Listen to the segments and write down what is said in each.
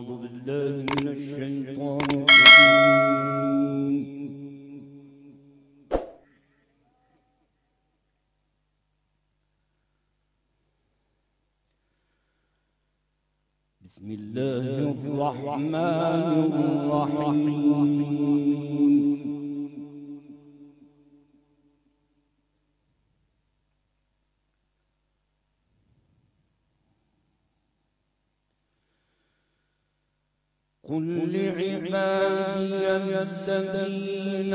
أعوذ بالله من الشيطان الرجيم. بسم الله الرحمن الرحيم. قل لعبادي الذين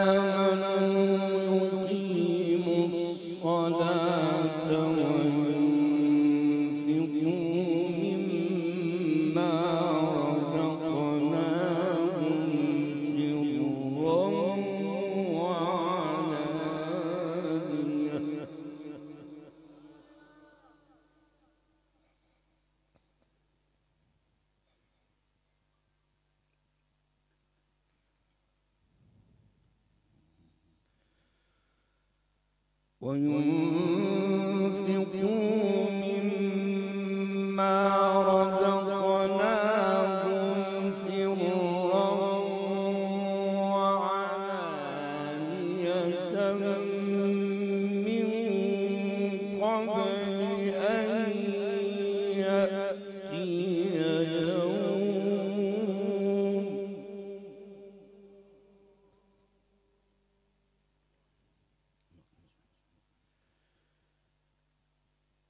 آمنوا يقيموا الصلاة وينفقوا مما رزقناهم سرا وعلانية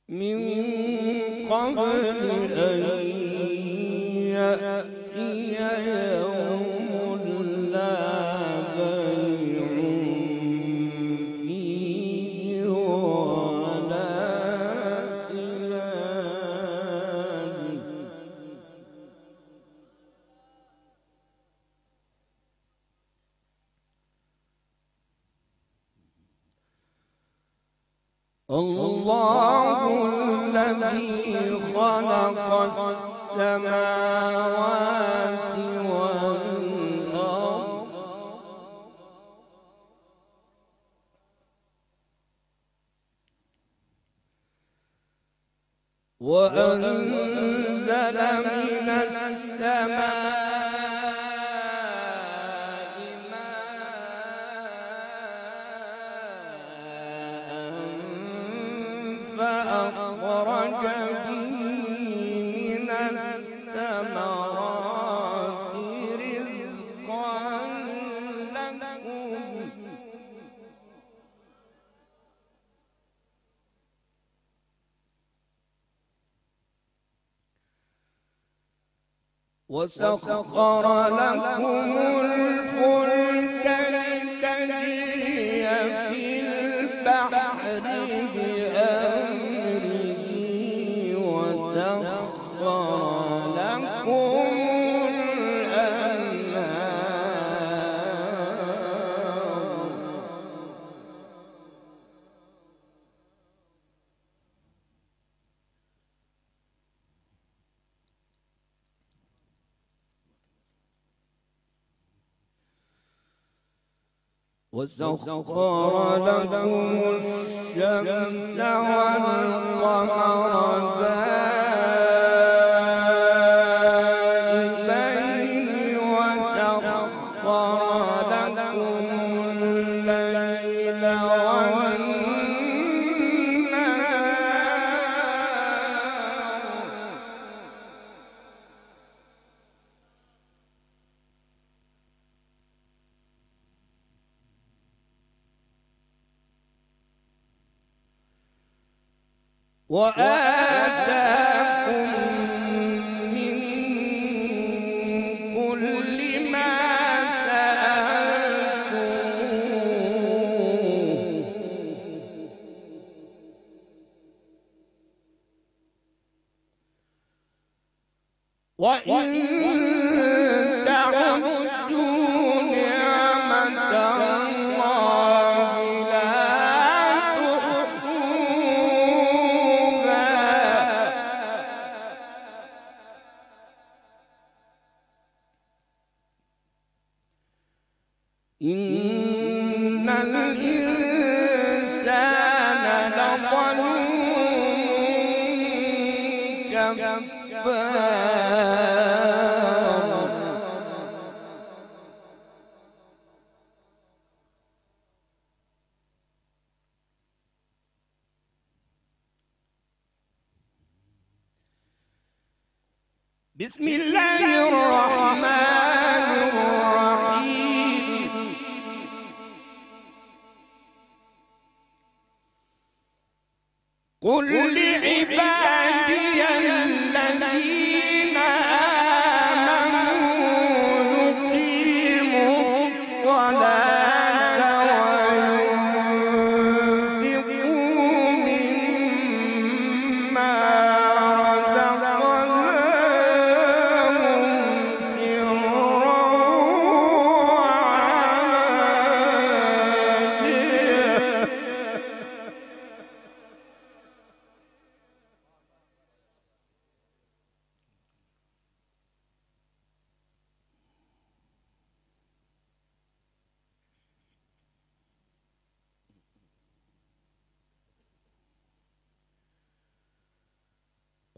من قبل أن يأتي يوم لا بيع فيه ولا خلال الله الذي خلق السماوات والأرض وأنزل من السماء ماء فأخرج به من الثمرات رزقا لكم وسخر لكم الفلك لتجري في البحر بأمره وسخر لكم الأنهار وسخر لكم الشمس والقمر دائبين وسخر لكم الليل والنهار وآتاكم من كل ما سألتموه وإن تعدوا نعمة الله لا إن الإنسان لظلوم كفار. بسم الله الرحمن الرحيم. قل لعبادي الذين آمنوا يقيموا الصلاة وينفقوا مما رزقناهم سرا وعلانية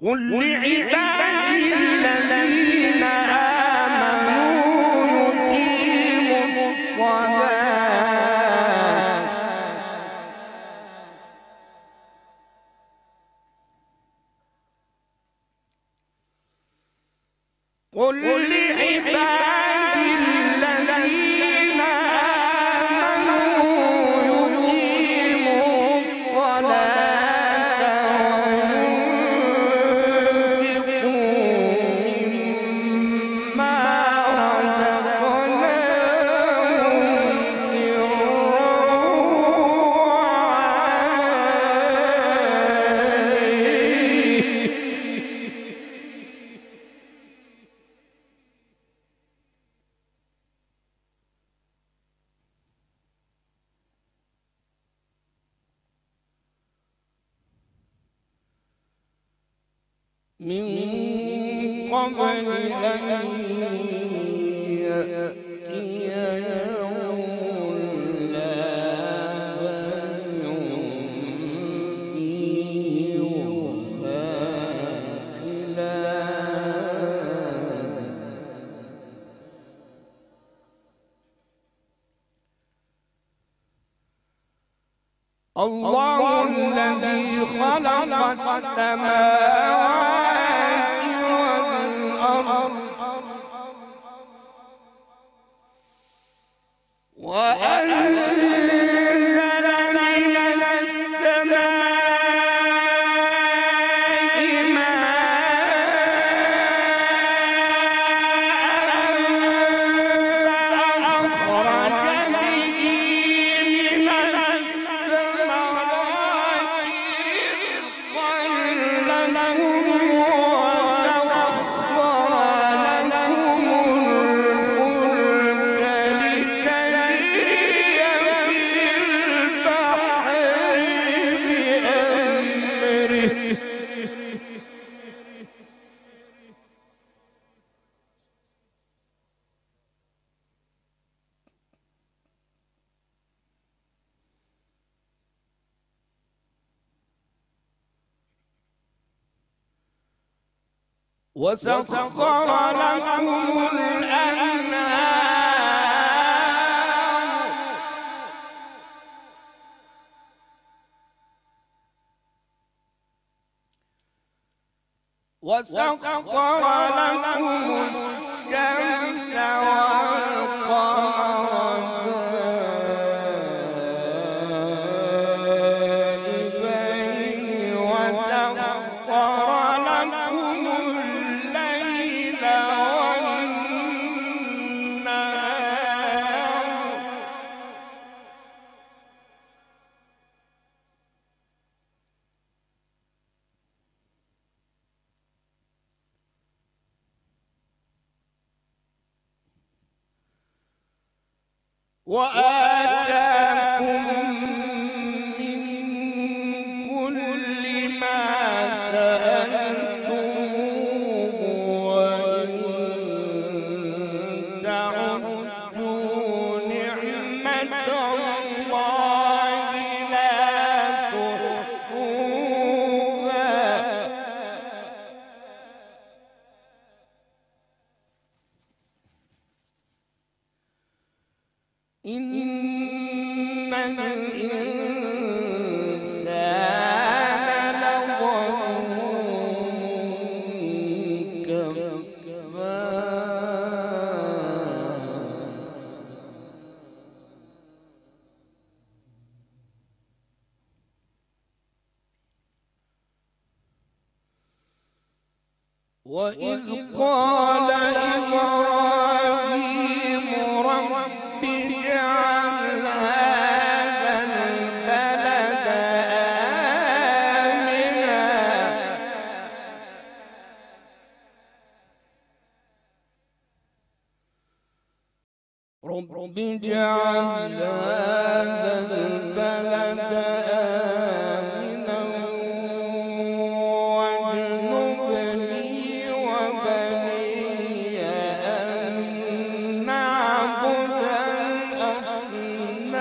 قل لعبادي الذين آمنوا يقيموا الصلاة قل لعبادي الذين آمنوا يقيموا الصلاة مما رزقناهم سرا من قبل أن يأتي يوم لا بيع فيه ولا خلال. الله الذي خلق السماوات والأرض وأنزل من السماء ماء فأخرج به من الثمرات رزقا لكم وسخر لكم الفلك لتجري في البحر بأمره وسخر لكم الأنهار وسخر لكم الشمس والقمر دائبين وسخر لكم الليل والنهار وآتاكم من كل ما سألتموه وإن تعدوا نعمة الله لا تحصوها إن الإنسان لظلوم كفار. وإذ قال إبراهيم رب اجعل هذا البلد آمنا رب اجعل هذا البلد آمنا واجنبني وبني أن نعبد الأصنام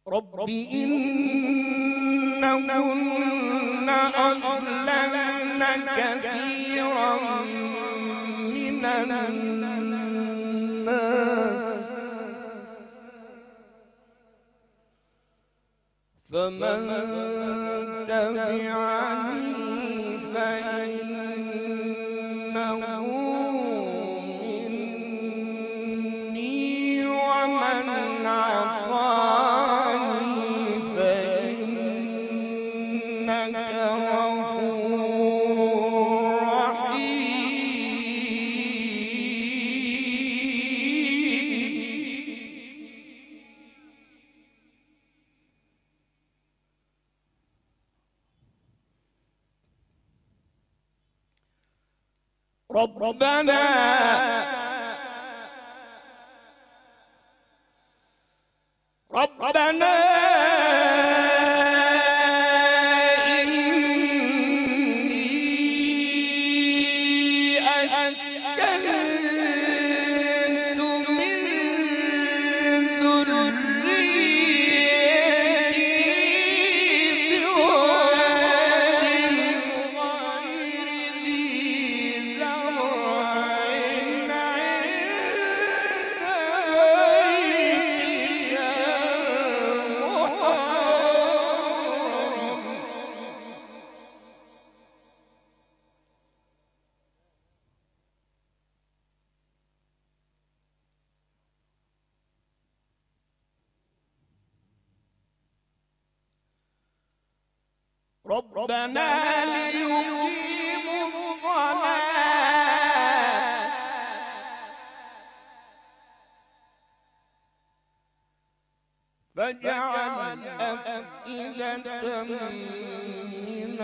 رب إنهن أضللن كثيرا من الناس فمن تبعني فإنه مني ومن عصاني فإنك غفور رحيم ربنا إني أسكنت من ذريتي بواد غير ذي زرع عند بيتك المحرم ربنا ليقيموا الصلاة فاجعل أفئدة من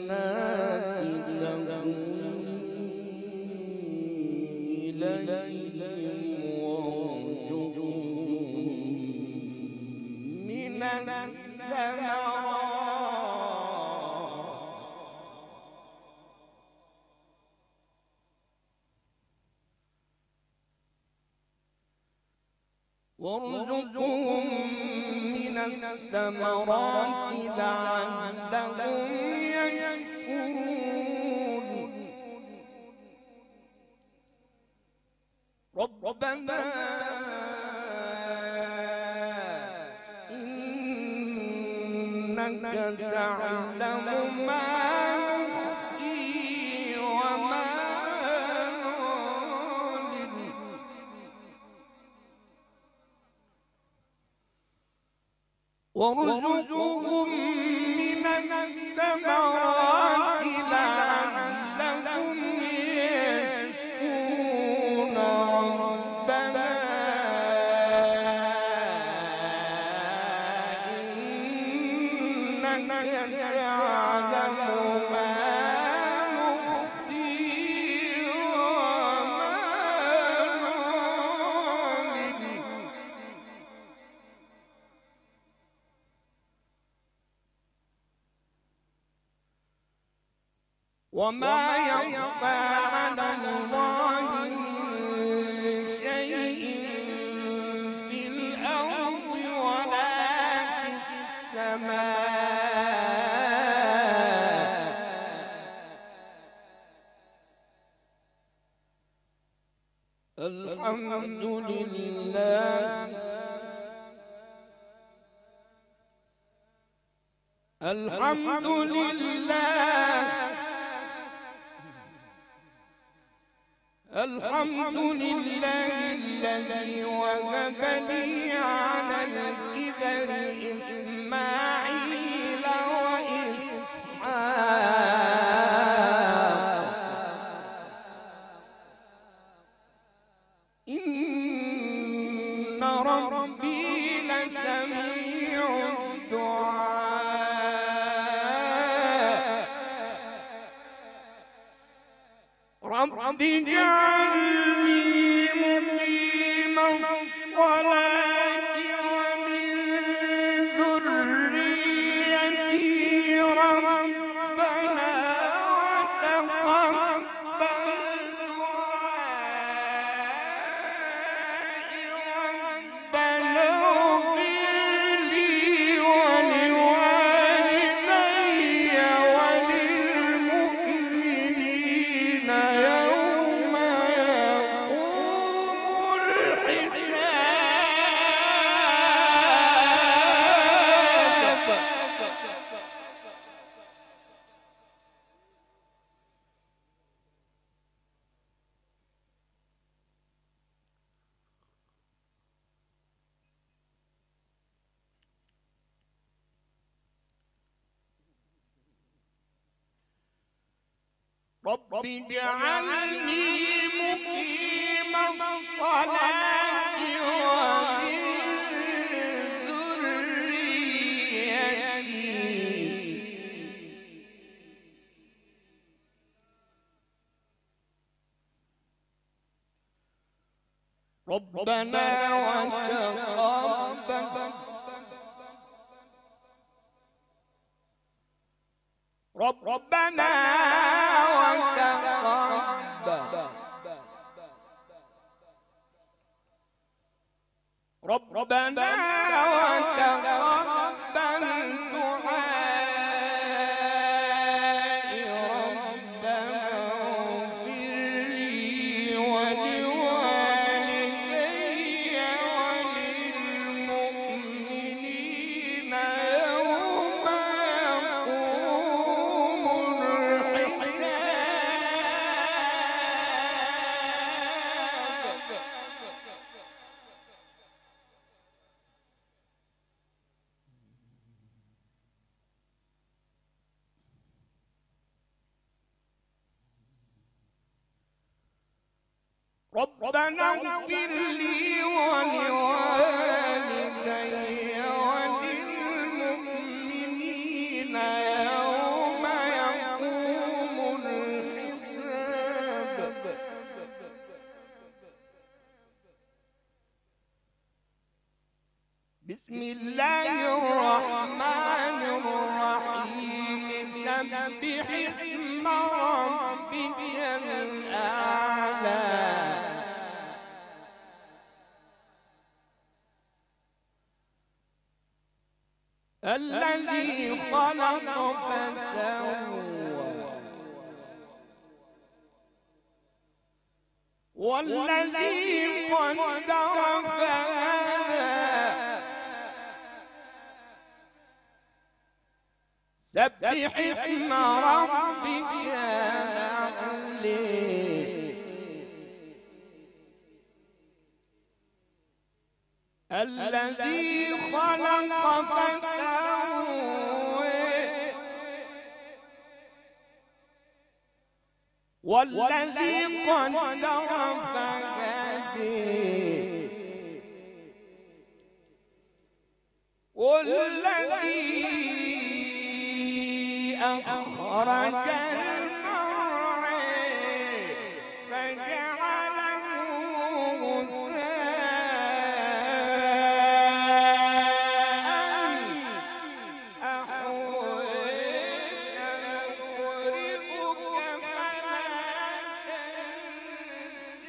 الناس تهوي إليهم وارزقهم من الثمرات لعلهم يشكرون ربنا إنك تعلم ما نخفي وما نعلن وارزقهم من الثمرات لعلهم يشكرون ربنا إنك تعلم ما نخفي وما نعلن وما يخفى على الله من شيء في الأرض ولا في السماء الحمد لله الحمد لله الحمد لله الذي وهب لي على الكبر إسماعيل وإسحاق إن ربي لسميع الدعاء رب اجعلني مقيم الصلاة ومن ذريتي ربنا وتقبل دعائي ربنا اغفر لي ولوالدي وللمؤمنين يوم يقوم رب اجعلني مقيم الصلاة ومن ذريتي ربنا وتقبل ربنا وتقبل ربنا وتقبل دعائي ربنا اغفر لي ولوالدي وللمؤمنين يوم يقوم ربنا اغفر لي ولوالدي وللمؤمنين يوم يقوم الحساب بسم الله الرحمن الرحيم سبح اسم ربك الأعلى الذي خلق فسوى والذي قدر فهدى سبح اسم ربك الأعلى الذي خلق فسوى والذي قدر فهدى والذي أخرج المرعى فجعله غثاء أحوى سنقرئك فلا تنسى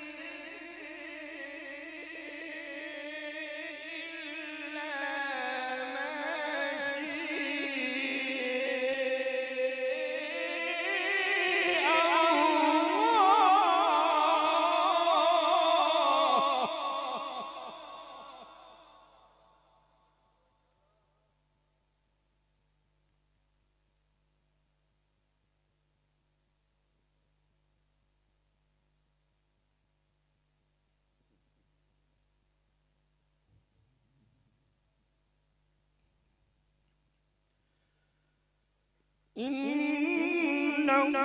إنه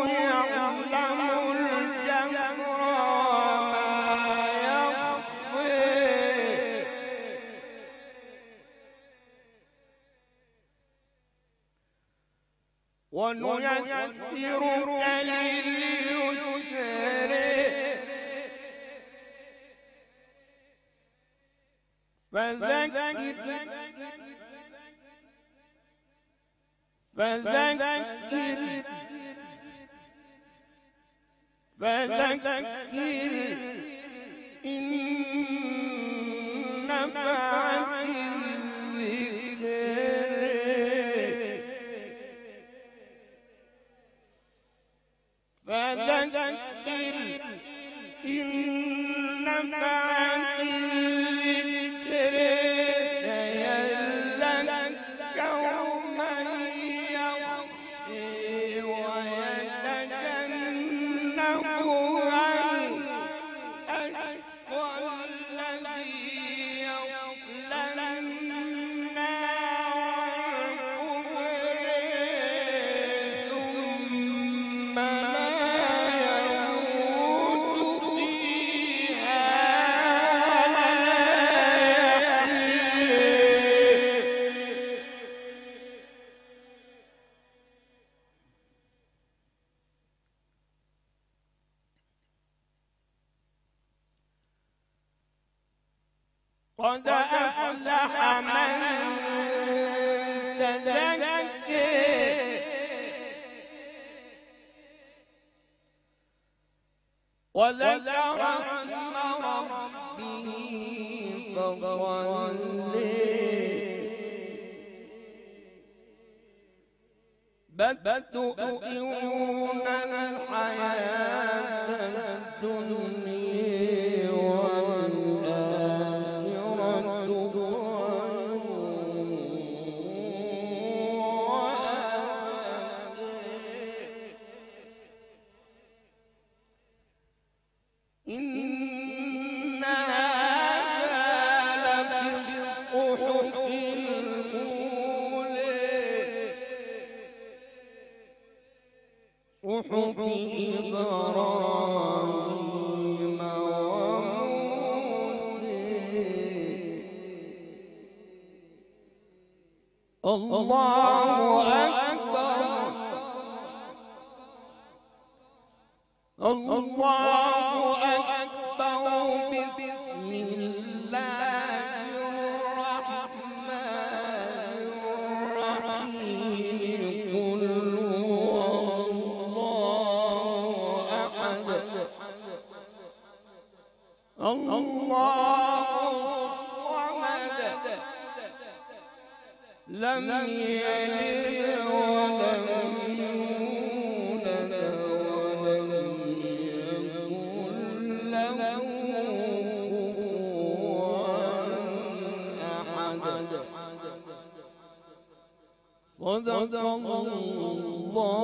يعلم الجهر وما يخفي ونيسرك لليسر فذكر إن نفعت الذكر فذكر إن نفعت الذكر سيذكر من يخشى ويتجنبها الأشقى الذي يصلى النار الكبرى ثم لا يموت فيها ولا يحيى قد أفلح من تزكى وذكر اسم ربه فصلى بل تؤثرون الحياة الدنيا والآخرة خير إن هذا لفي الصحف الأولى صحف إبراهيم وموسى الله أكبر الله أكبر بسم الله الرحمن الرحيم قل هو الله أحد الله الصمد لم يلد ولم يولد ولم يكن له كفوا أحد صدق الله